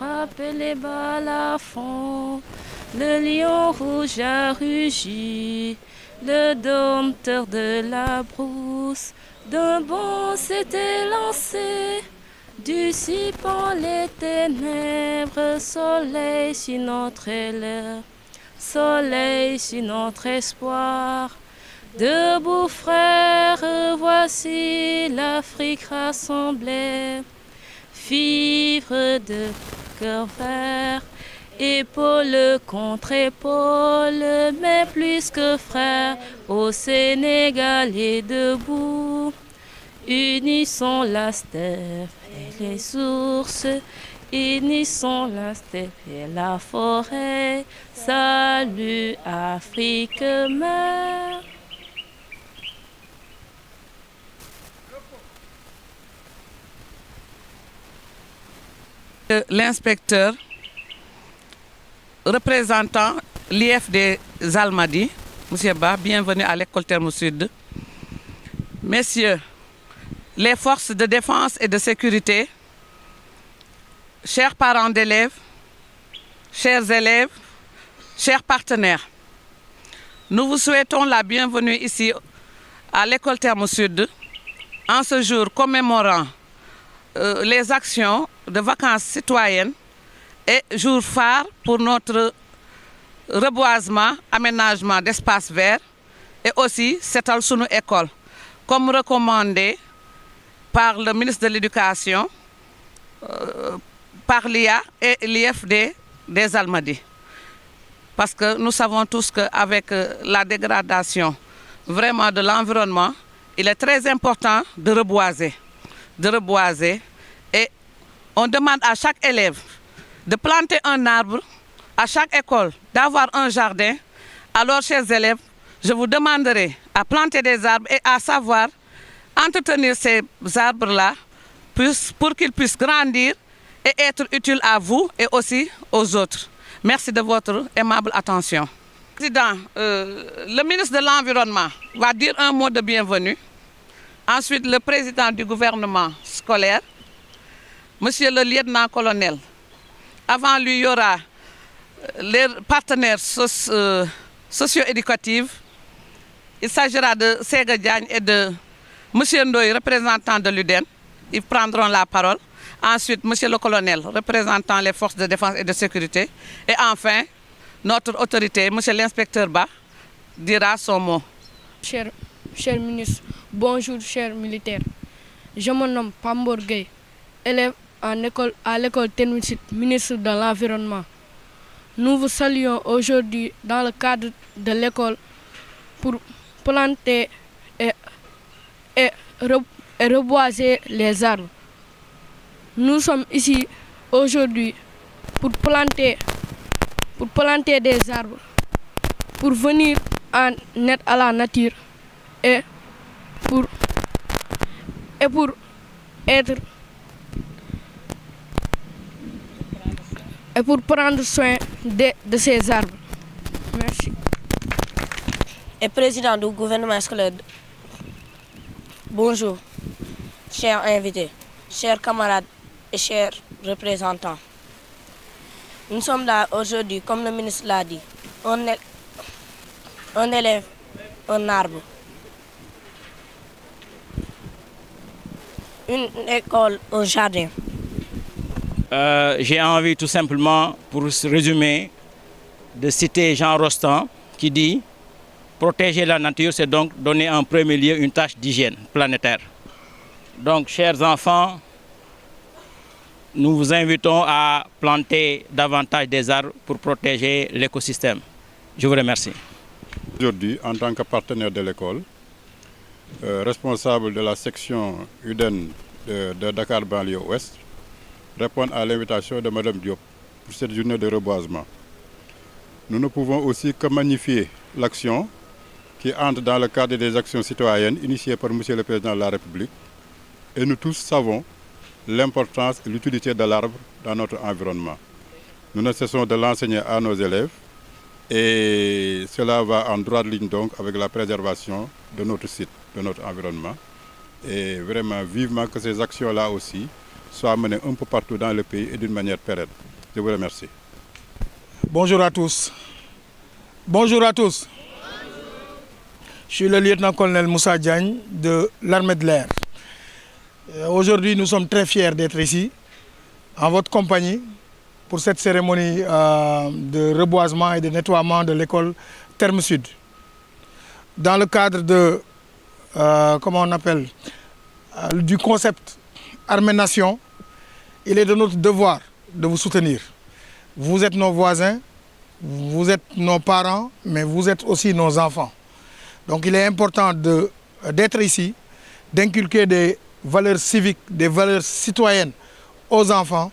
frappe les balafons. Le lion rouge a rugi, le dompteur de la brousse, d'un bond s'était lancé. Du Sipan les ténèbres, soleil sur notre élève, soleil sur notre espoir. Debout frères, voici l'Afrique rassemblée, fibres de cœur vert, épaule contre épaule, mais plus que frères, au Sénégal est debout. Unissons la steppe et les sources, unissons la steppe et la forêt. Salut Afrique mère. L'inspecteur représentant l'IF des Almadies, M. Ba, bienvenue à l'école Terme Sud. Messieurs, les forces de défense et de sécurité, chers parents d'élèves, chers élèves, chers partenaires, nous vous souhaitons la bienvenue ici à l'école Terme Sud en ce jour commémorant les actions de vacances citoyennes et jour phare pour notre reboisement, aménagement d'espaces verts et aussi Setal Sunu École, comme recommandé par le ministre de l'Éducation, par l'IA et l'IFD des Almadies. Parce que nous savons tous qu'avec la dégradation vraiment de l'environnement, il est très important de reboiser. Et on demande à chaque élève de planter un arbre, à chaque école d'avoir un jardin. Alors, chers élèves, je vous demanderai à planter des arbres et à savoir entretenir ces arbres-là pour qu'ils puissent grandir et être utiles à vous et aussi aux autres. Merci de votre aimable attention. Président, le ministre de l'Environnement va dire un mot de bienvenue. Ensuite, le président du gouvernement scolaire, monsieur le lieutenant-colonel. Avant lui, il y aura les partenaires socio-éducatifs. Il s'agira de Sega Diagne et de monsieur Ndoye, représentant de l'UDEN. Ils prendront la parole. Ensuite, monsieur le colonel, représentant les forces de défense et de sécurité. Et enfin, notre autorité, monsieur l'inspecteur Ba, dira son mot. Cher ministre, bonjour chers militaires. Je me nomme Pambor Gueye, élève à l'école Tenwisit, ministre de l'Environnement. Nous vous saluons aujourd'hui dans le cadre de l'école pour planter et reboiser les arbres. Nous sommes ici aujourd'hui pour planter des arbres, pour venir en aide à la nature et pour prendre soin de ces arbres. Merci. Et président du gouvernement scolaire, bonjour, chers invités, chers camarades et chers représentants. Nous sommes là aujourd'hui, comme le ministre l'a dit, un élève, un arbre. Une école, un jardin. J'ai envie tout simplement, pour résumer, de citer Jean Rostand qui dit « Protéger la nature, c'est donc donner en premier lieu une tâche d'hygiène planétaire ». Donc, chers enfants, nous vous invitons à planter davantage des arbres pour protéger l'écosystème. Je vous remercie. Aujourd'hui, en tant que partenaire de l'école, responsable de la section UDEN de Dakar Banlieue Ouest, répondre à l'invitation de Mme Diop pour cette journée de reboisement. Nous ne pouvons aussi que magnifier l'action qui entre dans le cadre des actions citoyennes initiées par M. le Président de la République. Et nous tous savons l'importance et l'utilité de l'arbre dans notre environnement. Nous ne cessons de l'enseigner à nos élèves et cela va en droite ligne donc avec la préservation de notre site, de notre environnement. Et vraiment vivement que ces actions-là aussi soient menées un peu partout dans le pays et d'une manière pérenne. Je vous remercie. Bonjour à tous. Bonjour à tous. Je suis le lieutenant-colonel Moussa Diagne de l'armée de l'air. Aujourd'hui, nous sommes très fiers d'être ici, en votre compagnie, pour cette cérémonie de reboisement et de nettoiement de l'école Terme Sud. Dans le cadre de, du concept Armée-Nation, il est de notre devoir de vous soutenir. Vous êtes nos voisins, vous êtes nos parents, mais vous êtes aussi nos enfants. Donc il est important d'être ici, d'inculquer des valeurs civiques, des valeurs citoyennes aux enfants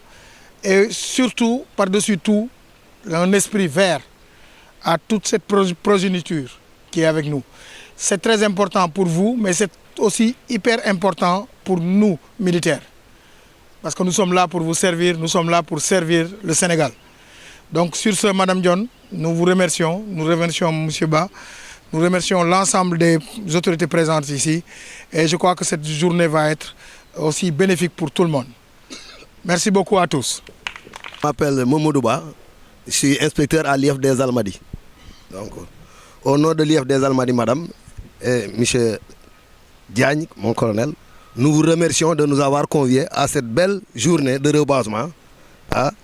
et surtout, par-dessus tout, un esprit vert à toute cette progéniture qui est avec nous. C'est très important pour vous, mais c'est aussi hyper important pour nous, militaires. Parce que nous sommes là pour vous servir, nous sommes là pour servir le Sénégal. Donc sur ce, Madame John, nous vous remercions, nous remercions M. Ba, nous remercions l'ensemble des autorités présentes ici et je crois que cette journée va être aussi bénéfique pour tout le monde. Merci beaucoup à tous. Je m'appelle Momodou Ba, je suis inspecteur à l'IF des Almadies. Donc, au nom de l'IF des Almadies, Madame et M. Diagne, mon colonel, nous vous remercions de nous avoir conviés à cette belle journée de reboisement.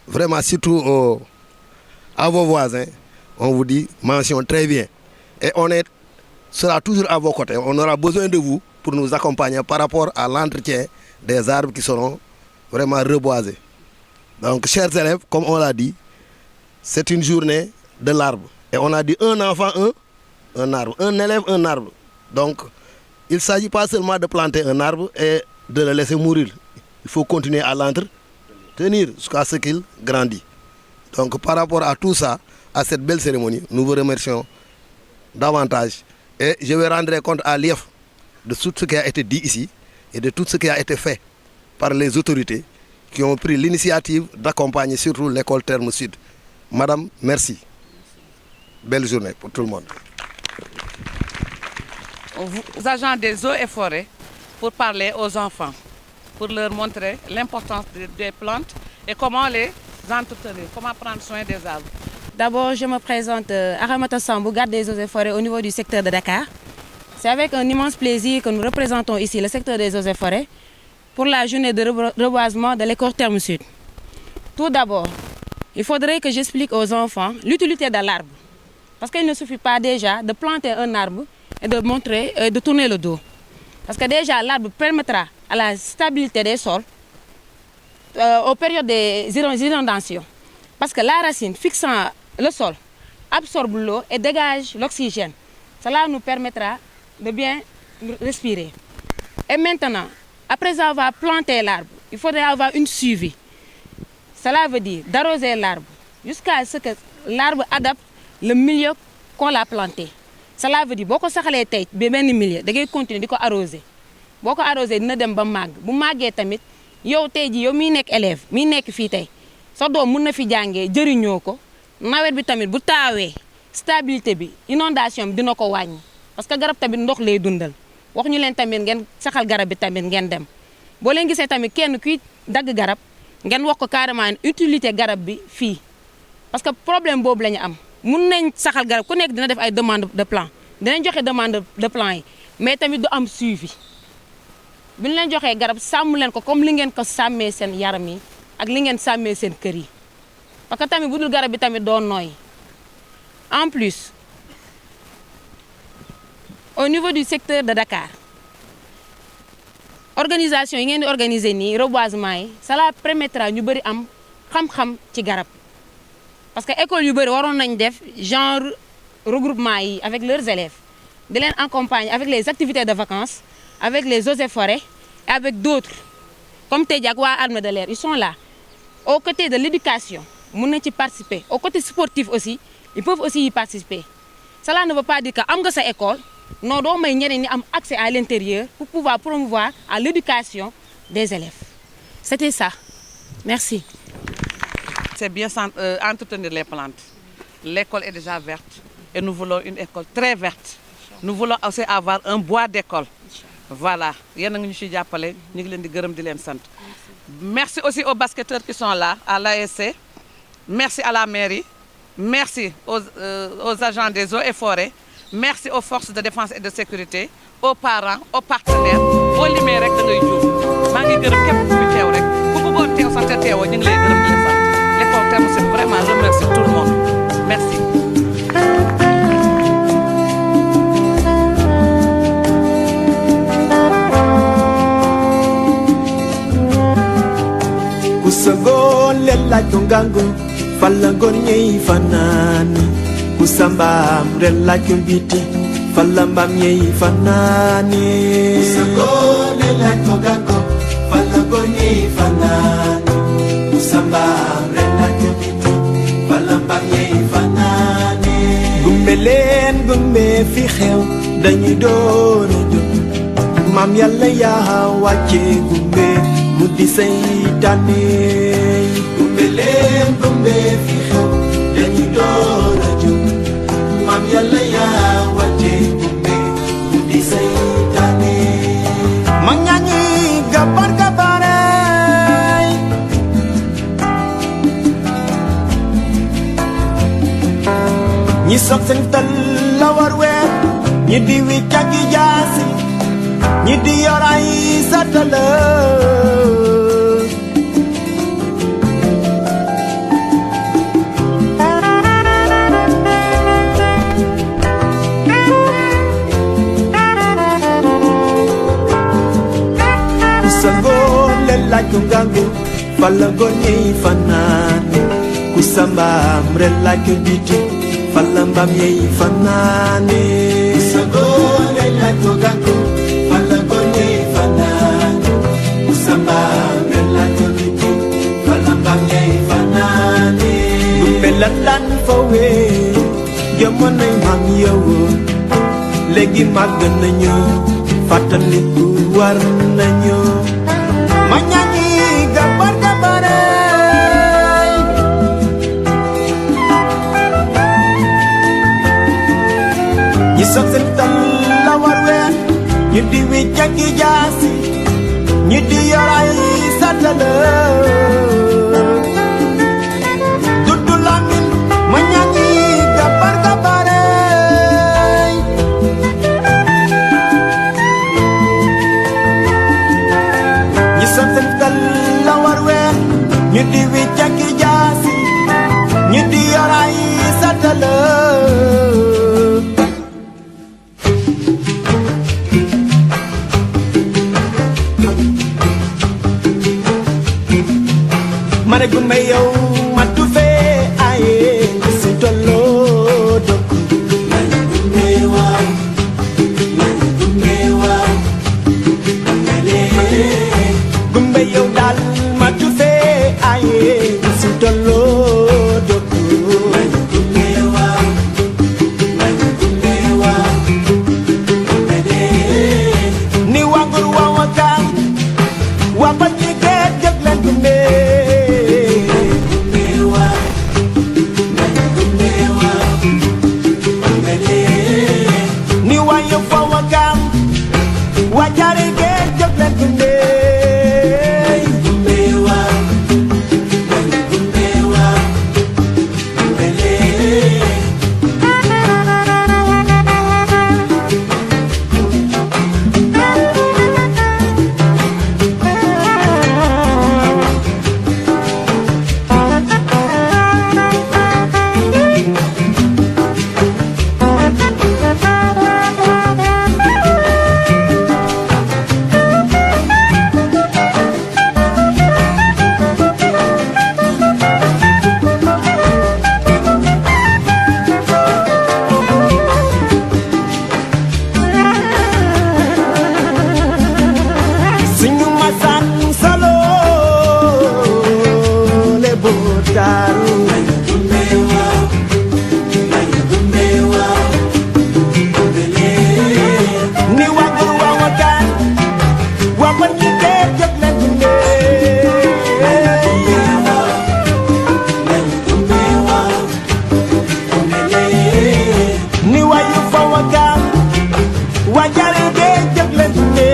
Vraiment, surtout à vos voisins, on vous dit mention très bien. Et on sera toujours à vos côtés. On aura besoin de vous pour nous accompagner par rapport à l'entretien des arbres qui seront vraiment reboisés. Donc, chers élèves, comme on l'a dit, c'est une journée de l'arbre. Et on a dit un enfant, un arbre. Un élève, un arbre. Donc, il ne s'agit pas seulement de planter un arbre et de le laisser mourir. Il faut continuer à l'entretenir jusqu'à ce qu'il grandisse. Donc, par rapport à tout ça, à cette belle cérémonie, nous vous remercions davantage. Et je vais rendre compte à l'IF de tout ce qui a été dit ici et de tout ce qui a été fait par les autorités qui ont pris l'initiative d'accompagner surtout l'école Terme Sud. Madame, merci. Belle journée pour tout le monde. Aux agents des eaux et forêts pour parler aux enfants, pour leur montrer l'importance des plantes et comment les entretenir, comment prendre soin des arbres. D'abord, je me présente Aramata Sambou, garde des eaux et forêts au niveau du secteur de Dakar. C'est avec un immense plaisir que nous représentons ici le secteur des eaux et forêts pour la journée de reboisement de l'école Terme Sud. Tout d'abord, il faudrait que j'explique aux enfants l'utilité de l'arbre. Parce qu'il ne suffit pas déjà de planter un arbre et de montrer, de tourner le dos. Parce que déjà, l'arbre permettra à la stabilité des sols aux périodes des inondations. Parce que la racine fixant le sol absorbe l'eau et dégage l'oxygène. Cela nous permettra de bien respirer. Et maintenant, après avoir planté l'arbre, il faudrait avoir une suivi. Cela veut dire d'arroser l'arbre jusqu'à ce que l'arbre adapte le milieu qu'on l'a planté. Cela veut dire si vous avez un milieu, vous continuez à arroser. Si vous arrosez, vous allez mag. Si vous magez, yow tay ji yow mi nek élève mi nek fi tay sa doom mën na fi jàngee jëriñoo ko nawet bi tamit bu taawee stabilité bi inondation bi dina ko wàññi parce que garab tamit ndox lay dundal wax ñu leen tamit ngeen saxal garab bi tamit ngeen dem boo leen gisee tamit kenn kuy dagg garab ngeen wax ko carrément utilité garab bi fii parce que problème boobu la ñu am mun nañ saxal garab ku nekk dina def ay demande de plan dinañ joxe demande de plan yi mais tamit du am suivi bi ñu leen joxee garab sàmm leen ko comme li ngeen ko sàmmee seen yaram yi ak li ngeen sàmmee seen kër yi parce que tamit bu dul garab bi tamit doo nooy en plus au niveau du secteur de Dakar organisation yi ngeen di organiser nii reboisement yi cela permettra ñu bëri am xam-xam ci garab parce que école yu bëri waroon nañ def genre regroupement yi avec leurs élèves di leen accompagner avec les activités de vacances avec les eaux et forêts et avec d'autres comme Tedjak ou Armée de l'air, ils sont là. Aux côtés de l'éducation, ils peuvent y participer. Au côté sportif aussi, ils peuvent aussi y participer. Cela ne veut pas dire qu'à sa école, nous avons accès à l'intérieur pour pouvoir promouvoir à l'éducation des élèves. C'était ça. Merci. C'est bien entretenir les plantes. L'école est déjà verte et nous voulons une école très verte. Nous voulons aussi avoir un bois d'école. Voilà. Merci aussi aux basketteurs qui sont là, à l'ASC, merci à la mairie, merci aux agents des eaux et forêts, merci aux forces de défense et de sécurité, aux parents, aux partenaires, aux limee rek da ngay jóg maa ngi gërëm képp ku fi teew rek ku bëggoon teew sax te teewoo ñu ngi lay gërëm di la sant l'effort terme c'est vraiment remercier tout le monde merci. Kusagon lelai tonggango falangon nyei fanani kusambam relai kumbiti falambam nyei fanani Kusagon lelai tonggango falangon nyei fanani kusambam relai kumbiti falambam nyei fanani gumbelen gumbe fi xew dañuy doona jóg mam yalla yaa wàcce gumbe mu di seytaane gumbe leen gumbe fi xew dañuy door a jóg maam yàlla yaa wàcce gumbe mu di seytaane mag ñaa ngi gabar gabaray ñi soog seen tal la war weer ñi di wi cagi jaasi ñi di yor ay satala Kusangon lelai tonggango falangon nyei fanani kusambam relai kebiti falambam nyei fanani Kusangon lelai tonggango falangon nyei fanani kusambam relai kebiti falambam nyei fanani gumbelan fawe jamonoy mam yow léegi màgg nañu fàttaliku war nañu ma ñaani gabar gabaray ñi soog seen tal la war weer ñu di wi jaggi jaasi ñu di yor ay satala Dudu Lamin ma ñaani gabar gabaray ñi soog seen tal la war weer ñu di wi jaggi jaasi ñu di yor ay satala mane gumbe yow matu fee aye si tolloo dok mane gumbe waaw gumbe yow daal matu fee aye si tolloo dok mane gumbe waaw ni wangur wawakan wapat liget jëg leen gumbe ni wayo fawagam wajare ge jëg leen gumbe suñu masan salo le botaru ni wagur wawakan wapat liget jëg leen gumbe ni wayo fawagam wajare ge jëg leen gumbe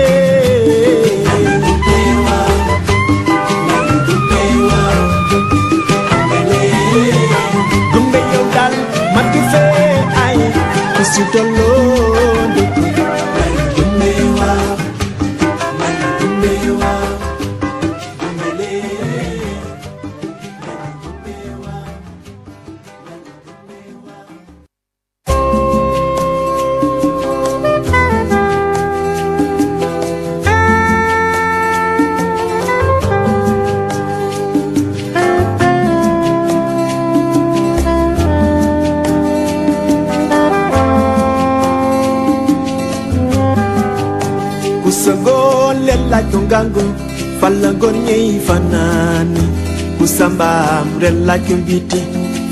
ko ngangu falla gon ñey fanani ku sambam rel laaj ko biti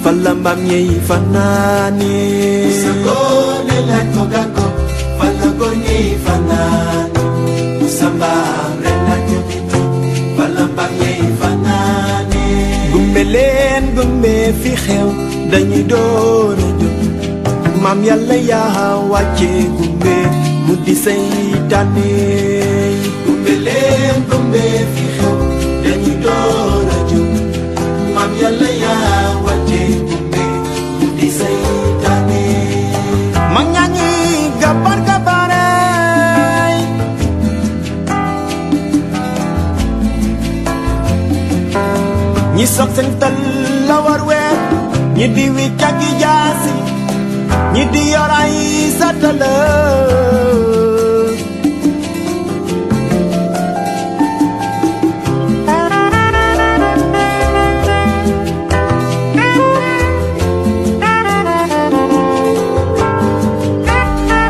falla mbam ñey fanani sa gone laaj ko ngangu falla gon ñey fanani ku sambam rel laaj ko biti falla mbam ñey fanani gumbe leen gumbe fi xew dañuy door a jóg maam yàlla yaa wàcce gumbe mu di seytaane gumbe leen gumbe fi xew dañuy door a jóg maam yàlla yaa wàcce gumbe mu di seytaane mag ñaa ngi gabar gabaray ñi soog seen tal la war weer ñi di wi cagi jaasi ñi di yor ay satala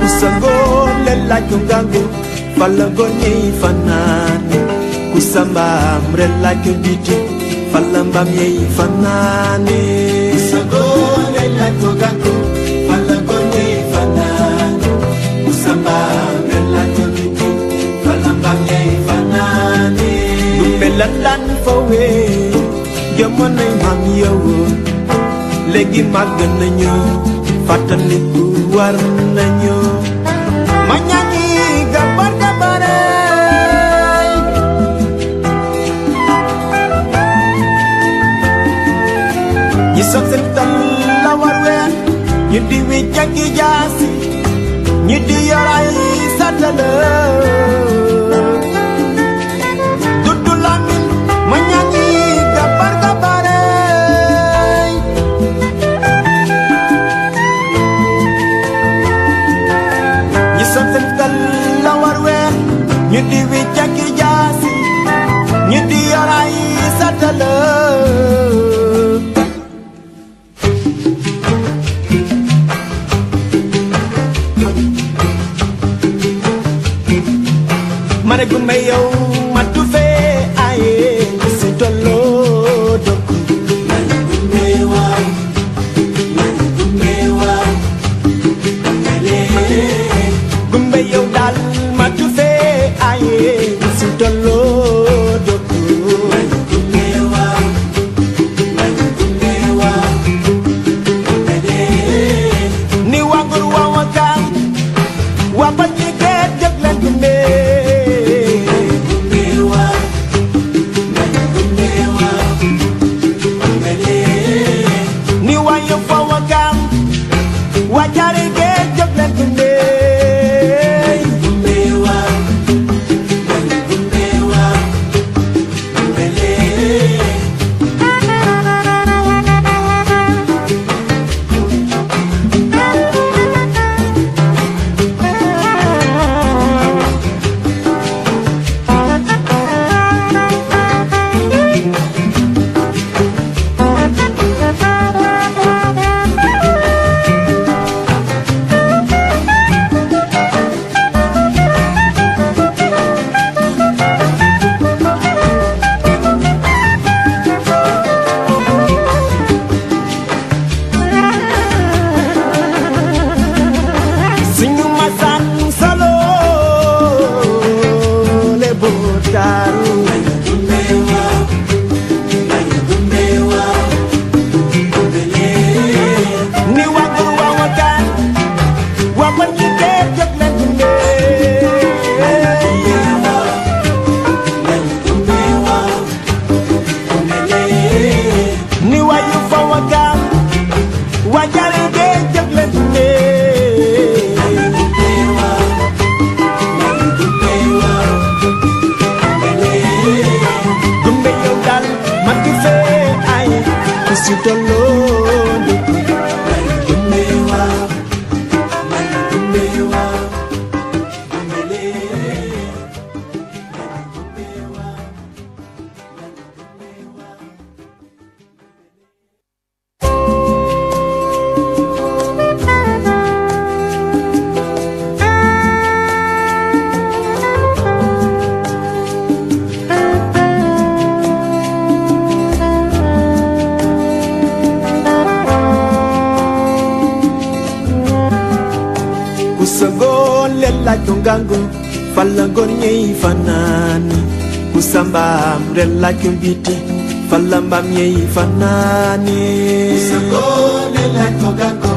ku sa ngoon le laaj ko ngangu falla ngoon ñey fanaani ku sa mbaam re laaj ko biti falla mbaam ñey fanaani ku sa ngoon le laaj ko ngangu falla ngoon ñey fanaani ku sa mbaam re laaj ko biti falla mbaam ñey fanaani lu melan lan fawe jamonoy maam yow léegi màgg nañu fàttaliku war nañu ma ñaangi gabar gabaray ñi soog seen tal la war weer ñu di wi jaggi jaasi ñu di yor ay satala Dudu Lamin ma ñaangi gabar gabaray ñi soog seen tal la war weer ñu di wi jaggi jaasi ñu di yor ay satala mane gumbe yow matu fee aye si tolloo dokku mane gumbe waaw gumbe yow daal matu fee aye si tolloo dokku mane gumbe waaw ni wangur wawakam wapa ñigeet jëg leen gumbe ni wayo fawakam wajare geet jëg leen gumbe suñu masaan salo le bootaru ni wangur wawakan wapan ñigeet jëg leen gumbe ni wayu fawakam wajare geet jëg leen gumbe gumbe yow daal matu fee ay si tolloo dokku gumbe waaw gumbe waaw laaj ko ngango fan la ngor ñey fanaani ku sambaam ren laaj ko biti fan la mbaam ñey fanaani sa ngoone laaj ko ngango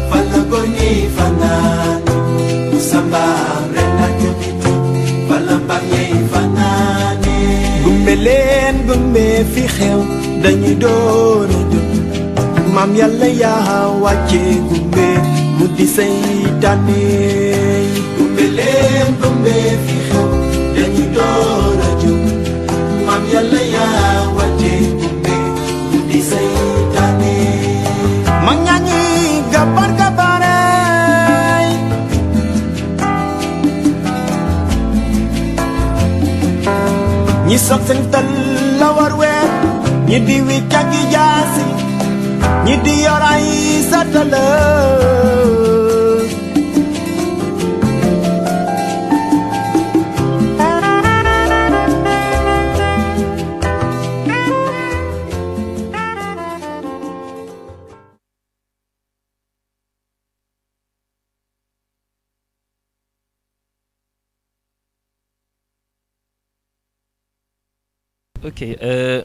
fan la ngor ñey fanaani ku sambaam ren laaj ko biti fan la mbaam ñey fanaani gumbe leen gumbe fi xew dañuy door a jóg maam yàlla yaa wàcce gumbe mu di seytaane gumbe leen gumbe fi xew dañuy door a jóg maam yàlla yaa wàcce gumbe mu di seytaane mag ñaa ngi gabar gabaray ñi soog seen tal la war weer ñi di wi cagi jaasi ñi di yor ay satala Ok,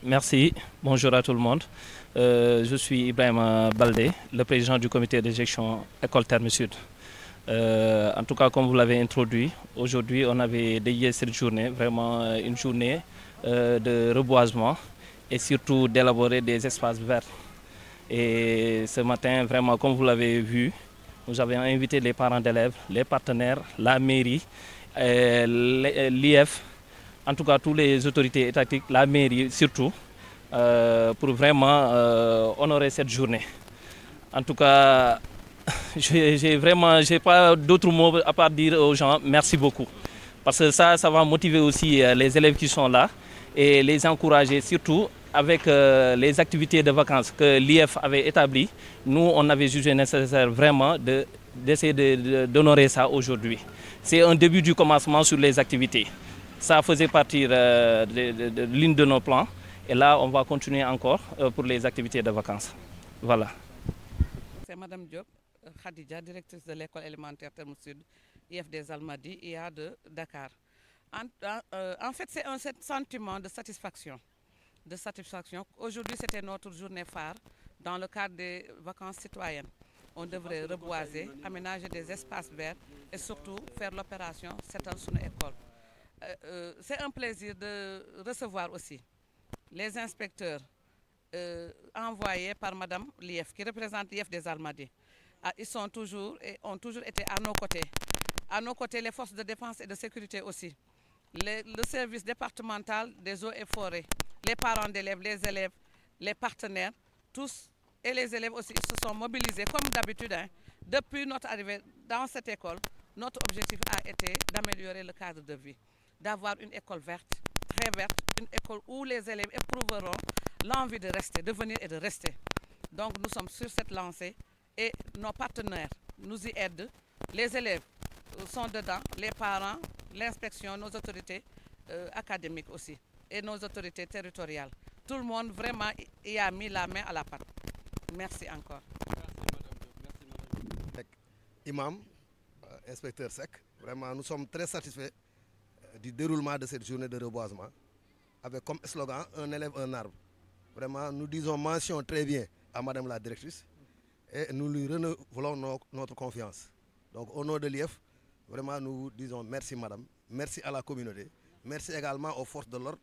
merci. Bonjour à tout le monde. Je suis Ibrahim Baldé, le président du comité de gestion École Terme Sud. En tout cas, comme vous l'avez introduit, aujourd'hui on avait dédié cette journée, vraiment une journée de reboisement et surtout d'élaborer des espaces verts. Et ce matin, vraiment, comme vous l'avez vu, nous avons invité les parents d'élèves, les partenaires, la mairie, l'IF, en tout cas toutes les autorités étatiques, la mairie surtout, pour vraiment honorer cette journée. En tout cas, j'ai pas d'autres mots à part dire aux gens merci beaucoup. Parce que ça va motiver aussi les élèves qui sont là et les encourager surtout avec les activités de vacances que l'IF avait établies. Nous, on avait jugé nécessaire vraiment d'essayer d'honorer ça aujourd'hui. C'est un début du commencement sur les activités. Ça faisait partie de l'une de nos plans. Et là, on va continuer encore pour les activités de vacances. Voilà. C'est Madame Diop, Khadija, directrice de l'école élémentaire Terme Sud, IF des Almadies, IA de Dakar. En fait, c'est un sentiment de satisfaction. Aujourd'hui, c'était notre journée phare dans le cadre des vacances citoyennes. On devrait reboiser, aménager des espaces verts et surtout faire l'opération Setal Sunu École. C'est un plaisir de recevoir aussi les inspecteurs envoyés par Madame l'IF, qui représente l'IF des Almadies. Ils sont toujours et ont toujours été à nos côtés. À nos côtés, les forces de défense et de sécurité aussi. Le service départemental des eaux et forêts, les parents d'élèves, les élèves, les partenaires, tous, et les élèves aussi, ils se sont mobilisés comme d'habitude. Depuis notre arrivée dans cette école, notre objectif a été d'améliorer le cadre de vie, d'avoir une école verte, très verte, une école où les élèves éprouveront l'envie de rester, de venir et de rester. Donc nous sommes sur cette lancée et nos partenaires nous y aident. Les élèves sont dedans, les parents, l'inspection, nos autorités académiques aussi et nos autorités territoriales. Tout le monde vraiment y a mis la main à la pâte. Merci encore. Imam, inspecteur SEC, vraiment nous sommes très satisfaits du déroulement de cette journée de reboisement avec comme slogan un élève, un arbre. Vraiment, nous disons mention très bien à Madame la directrice et nous lui renouvelons notre confiance. Donc au nom de l'IF, vraiment nous disons merci Madame, merci à la communauté, merci également aux forces de l'ordre,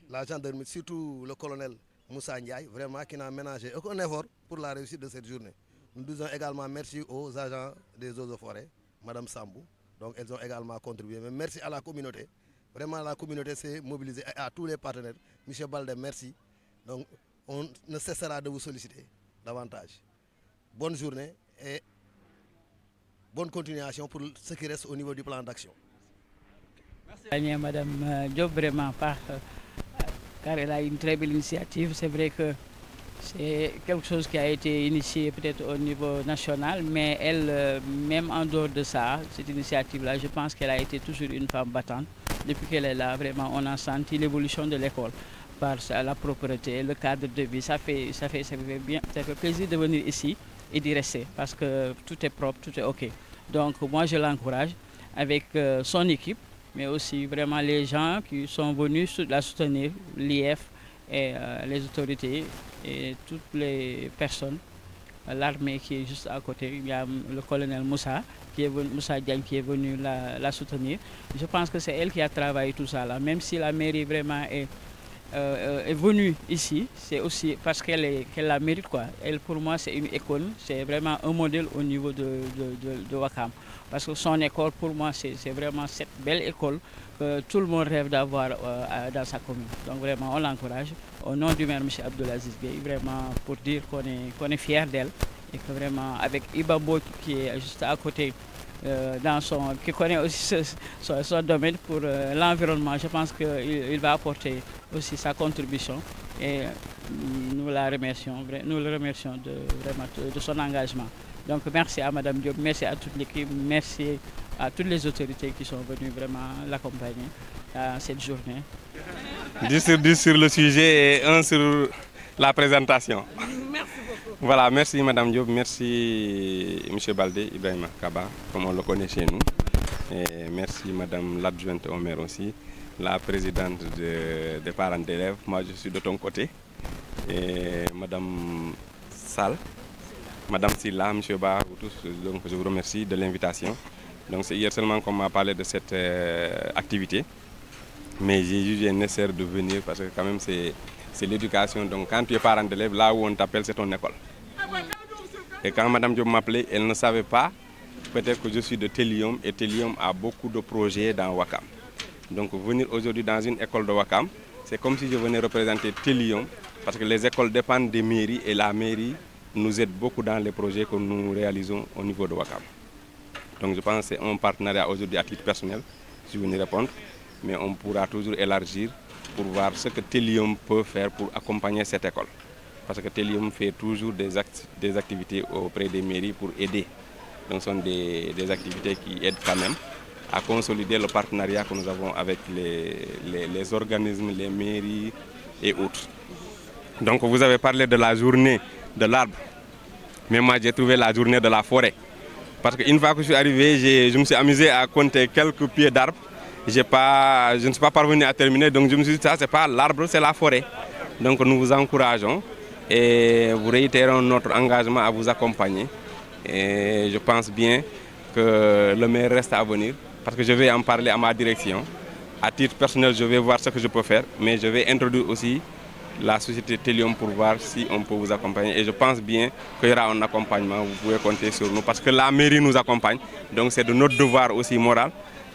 la gendarmerie, surtout le colonel Moussa Ndiaye, vraiment qui n'a ménagé aucun effort pour la réussite de cette journée. Nous disons également merci aux agents des eaux et forêts, Madame Sambou, donc elles ont également contribué. Mais merci à la communauté, vraiment la communauté s'est mobilisée et à tous les partenaires. Monsieur Baldé, merci. Donc on ne cessera de vous solliciter davantage. Bonne journée et bonne continuation pour ce qui reste au niveau du plan d'action. Merci. Madame Diop, vraiment pas, car elle a une très belle initiative. C'est vrai que c'est quelque chose qui a été initié peut-être au niveau national, mais elle, même en dehors de ça, cette initiative-là, je pense qu'elle a été toujours une femme battante. Depuis qu'elle est là, vraiment, on a senti l'évolution de l'école par la propreté, le cadre de vie. Ça fait plaisir de venir ici et d'y rester parce que tout est propre, tout est OK. Donc moi, je l'encourage avec son équipe, mais aussi vraiment les gens qui sont venus la soutenir, l'IF et les autorités et toutes les personnes. L'armée qui est juste à côté, il y a le colonel Moussa, Moussa Diagne qui est venu la soutenir. Je pense que c'est elle qui a travaillé tout ça là, même si la mairie vraiment est venue ici, c'est aussi parce qu'elle la mérite quoi. Elle pour moi c'est une école, c'est vraiment un modèle au niveau de Ouakam. Parce que son école pour moi c'est vraiment cette belle école que tout le monde rêve d'avoir dans sa commune. Donc vraiment on l'encourage au nom du maire M. Abdelaziz Gueye, vraiment pour dire qu'on est fiers d'elle et que vraiment avec Ibambo qui est juste à côté qui connaît aussi son domaine pour l'environnement, je pense qu'il va apporter aussi sa contribution et nous le remercions de son engagement. Donc merci à Mme Diop, merci à toute l'équipe, merci à toutes les autorités qui sont venues vraiment l'accompagner à cette journée. 10 sur 10 sur le sujet et 1 sur la présentation. Merci beaucoup. Voilà, merci Mme Diop, merci M. Baldé, Ibrahima Kaba, comme on le connaît chez nous. Et merci Mme l'adjointe au maire aussi, la présidente des parents d'élèves, moi je suis de ton côté. Et Mme Sall, Mme Silla, M. Ba, vous tous, donc je vous remercie de l'invitation. Donc c'est hier seulement qu'on m'a parlé de cette activité. Mais j'ai jugé nécessaire de venir parce que quand même c'est l'éducation. Donc quand tu es parent d'élève, là où on t'appelle, c'est ton école. Et quand Mme Diop m'appelait, elle ne savait pas peut-être que je suis de Télium et Télium a beaucoup de projets dans Ouakam. Donc venir aujourd'hui dans une école de Ouakam, c'est comme si je venais représenter Télium parce que les écoles dépendent des mairies et la mairie nous aide beaucoup dans les projets que nous réalisons au niveau de Ouakam. Donc je pense que c'est un partenariat aujourd'hui à titre personnel, si vous venez répondre, mais on pourra toujours élargir pour voir ce que Télium peut faire pour accompagner cette école. Parce que Télium fait toujours des activités auprès des mairies pour aider. Donc ce sont des activités qui aident quand même à consolider le partenariat que nous avons avec les organismes, les mairies et autres. Donc vous avez parlé de la journée de l'arbre, mais moi j'ai trouvé la journée de la forêt. Parce qu'une fois que je suis arrivé, je me suis amusé à compter quelques pieds d'arbres. Je ne suis pas parvenu à terminer, donc je me suis dit ça c'est pas l'arbre, c'est la forêt. Donc nous vous encourageons et vous réitérons notre engagement à vous accompagner. Et je pense bien que le maire reste à venir parce que je vais en parler à ma direction. À titre personnel, je vais voir ce que je peux faire, mais je vais introduire aussi la société Télium pour voir si on peut vous accompagner. Et je pense bien qu'il y aura un accompagnement, vous pouvez compter sur nous parce que la mairie nous accompagne. Donc c'est de notre devoir aussi moral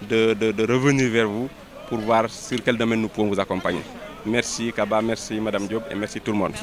de revenir vers vous pour voir sur quel domaine nous pouvons vous accompagner. Merci Kaba, merci Mme Diop et merci tout le monde.